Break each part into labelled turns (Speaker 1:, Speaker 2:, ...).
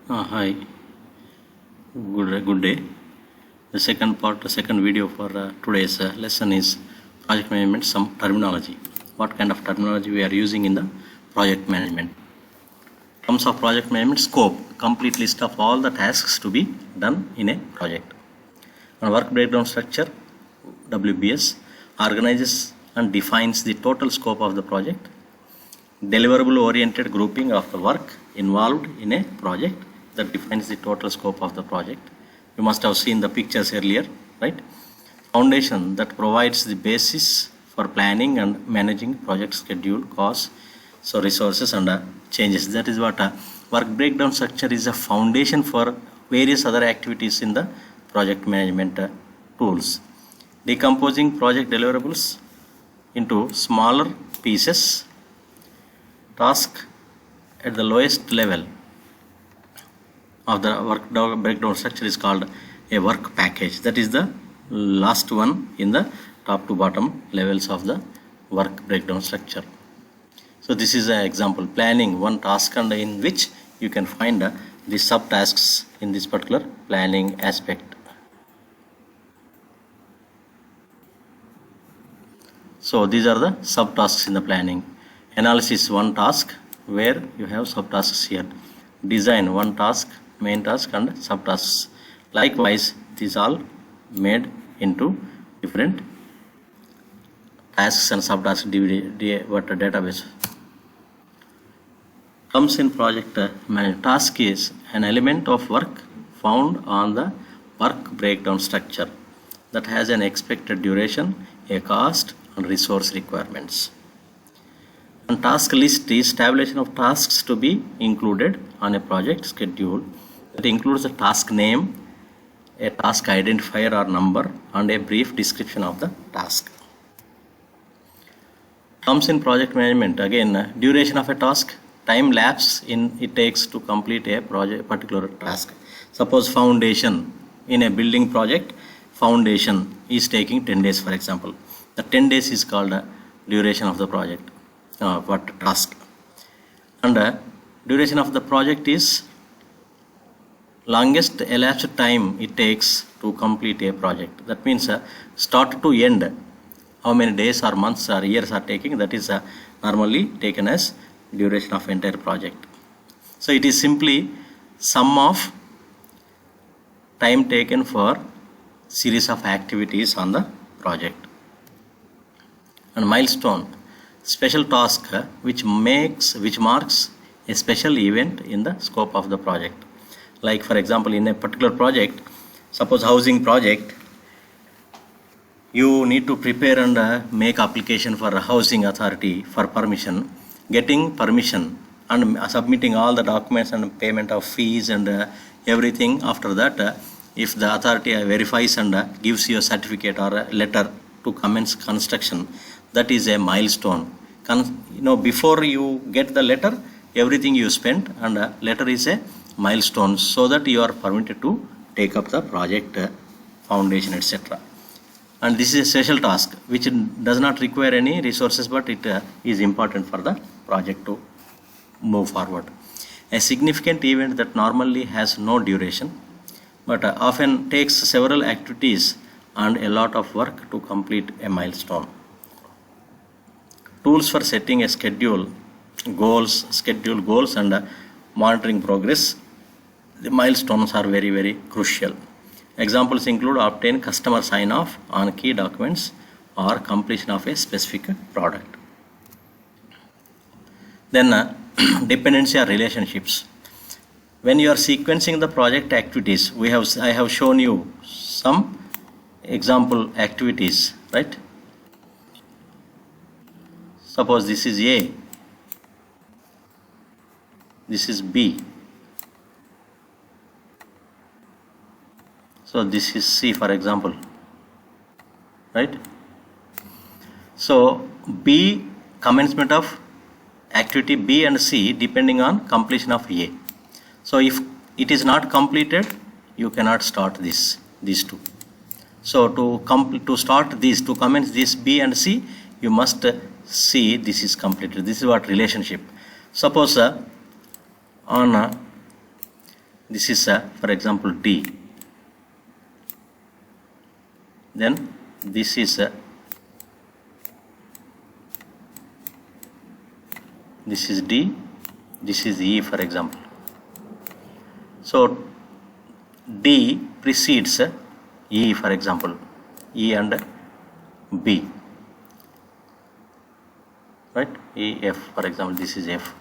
Speaker 1: Hi, good day. The second video for today's lesson is project management. Some terminology. What kind of terminology we are using in the project management? Terms of project management: scope, complete list of all the tasks to be done in a project. And work breakdown structure, WBS, organizes and defines the total scope of the project. Deliverable oriented grouping of the work involved in a project that defines the total scope of the project. You must have seen the pictures earlier, right? Foundation that provides the basis for planning and managing project schedule, costs, so resources and changes. That is what work breakdown structure is, a foundation for various other activities in the project management tools. Decomposing project deliverables into smaller pieces. Task at the lowest level of the work breakdown structure is called a work package. That is the last one in the top to bottom levels of the work breakdown structure. So this is an example: planning one task, and in which you can find the subtasks in this particular planning aspect. So these are the subtasks in the planning. Analysis, one task, where you have subtasks here. Design, one task, main task and subtasks. Likewise, these all made into different tasks and subtasks database. Comes in project management. Task is an element of work found on the work breakdown structure that has an expected duration, a cost and resource requirements. And task list is tabulation of tasks to be included on a project schedule. That includes a task name, a task identifier or number, and a brief description of the task. Comes in project management. Again, duration of a task, time lapse it takes to complete a particular task. Suppose foundation in a building project, foundation is taking 10 days, for example. The 10 days is called duration of the project. Task, and duration of the project is longest elapsed time it takes to complete a project. That means start to end, how many days or months or years are taking, that is normally taken as duration of entire project. So it is simply sum of time taken for series of activities on the project. And milestone, special task which marks a special event in the scope of the project. Like for example, in a particular project, suppose housing project, you need to prepare and make application for a housing authority for permission. Getting permission and submitting all the documents and payment of fees and everything. After that, if the authority verifies and gives you a certificate or a letter to commence construction, that is a milestone. Before you get the letter, everything you spent, and letter is a milestone, so that you are permitted to take up the project foundation, etc. And this is a special task which does not require any resources, but it is important for the project to move forward. A significant event that normally has no duration, but often takes several activities and a lot of work to complete a milestone. Tools for setting a schedule goals and monitoring progress. The milestones are very, very crucial. Examples include obtain customer sign off on key documents or completion of a specific product. Then dependency or relationships. When you are sequencing the project activities, I have shown you some example activities, right? Suppose this is A, this is B, so this is C, for example, right? So B, commencement of activity B and C depending on completion of A. So if it is not completed, you cannot start these two. So to start these, to commence this B and C, you must see this is completed. This is what relationship. Suppose on this is for example D. Then this is D, this is E for example. So D precedes E for example, E and B, right? E, F for example, this is F.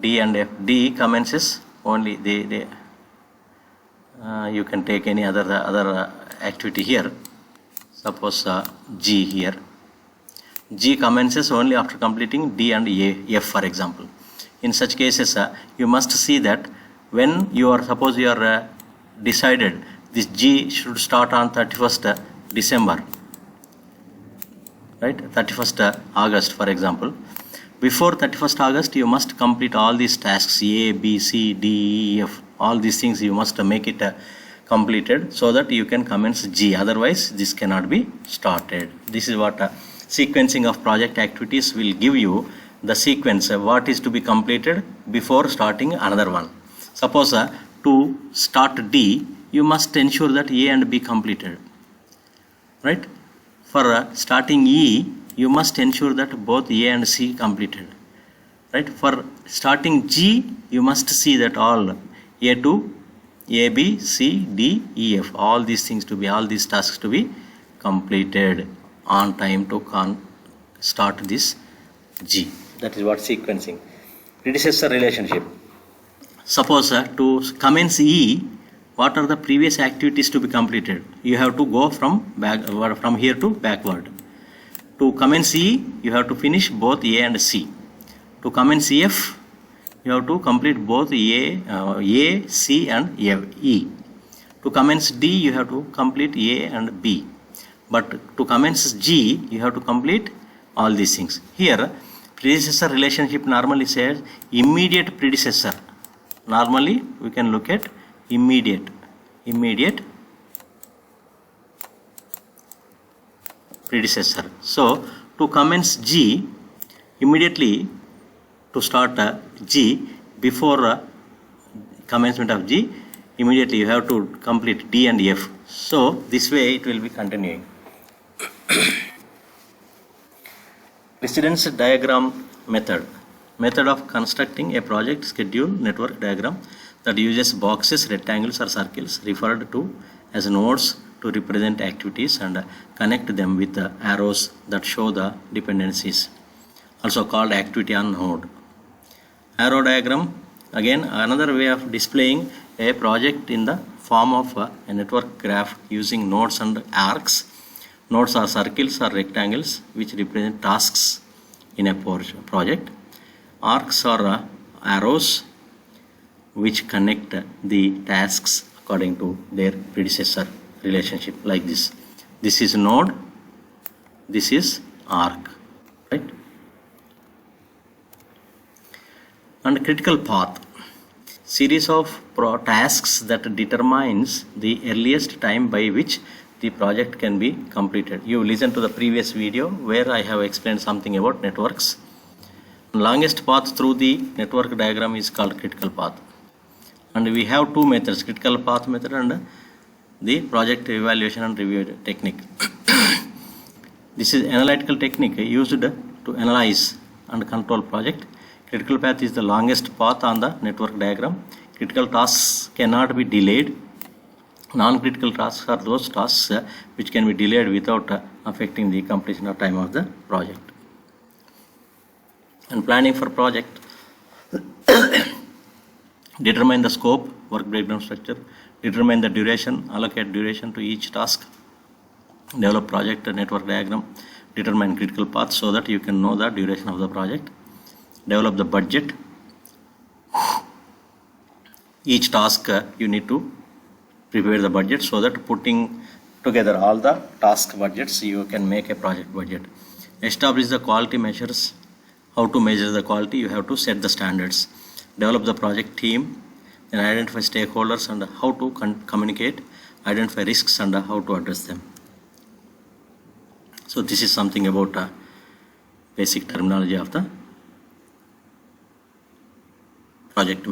Speaker 1: D and F. D commences only you can take any other activity here. Suppose G here. G commences only after completing D and F for example. In such cases, you must see that when you are, suppose you are decided this G should start on 31st December, right? 31st August for example. Before 31st August, you must complete all these tasks, A, B, C, D, E, F, all these things you must make it completed so that you can commence G. Otherwise, this cannot be started. This is what sequencing of project activities will give you the sequence, what is to be completed before starting another one. Suppose to start D, you must ensure that A and B completed, right? For starting E, you must ensure that both A and C completed, right? For starting G, you must see that all A2, A, B, C, D, E, F, all these tasks to be completed on time to start this G. That is what sequencing. Predecessor relationship. Suppose to commence E, what are the previous activities to be completed? You have to go from here to backward. To commence E, you have to finish both A and C. To commence F, you have to complete both A, C and E. To commence D, you have to complete A and B. But to commence G, you have to complete all these things. Here, predecessor relationship normally says immediate predecessor. Normally, we can look at immediate predecessor. So, to commence G, immediately to start G, before commencement of G, immediately you have to complete D and F. So, this way it will be continuing. Precedence diagram method. Method of constructing a project schedule network diagram that uses boxes, rectangles or circles referred to as nodes to represent activities and connect them with the arrows that show the dependencies, also called activity on node. Arrow diagram, again another way of displaying a project in the form of a network graph using nodes and arcs. Nodes are circles or rectangles which represent tasks in a project. Arcs are arrows which connect the tasks according to their predecessor relationship, like this. This is node, this is arc, right? And critical path. Series of tasks that determines the earliest time by which the project can be completed. You listen to the previous video where I have explained something about networks. Longest path through the network diagram is called critical path. And we have two methods, critical path method and the project evaluation and review technique. This is analytical technique used to analyze and control project. Critical path is the longest path on the network diagram. Critical tasks cannot be delayed. Non-critical tasks are those tasks which can be delayed without affecting the completion of time of the project. And planning for project. Determine the scope, work breakdown structure, determine the duration, allocate duration to each task, develop project network diagram, determine critical path so that you can know the duration of the project, develop the budget. Each task you need to prepare the budget so that putting together all the task budgets you can make a project budget. Establish the quality measures. How to measure the quality? You have to set the standards. Develop the project team, then identify stakeholders and how to communicate, identify risks and how to address them. So this is something about basic terminology of the project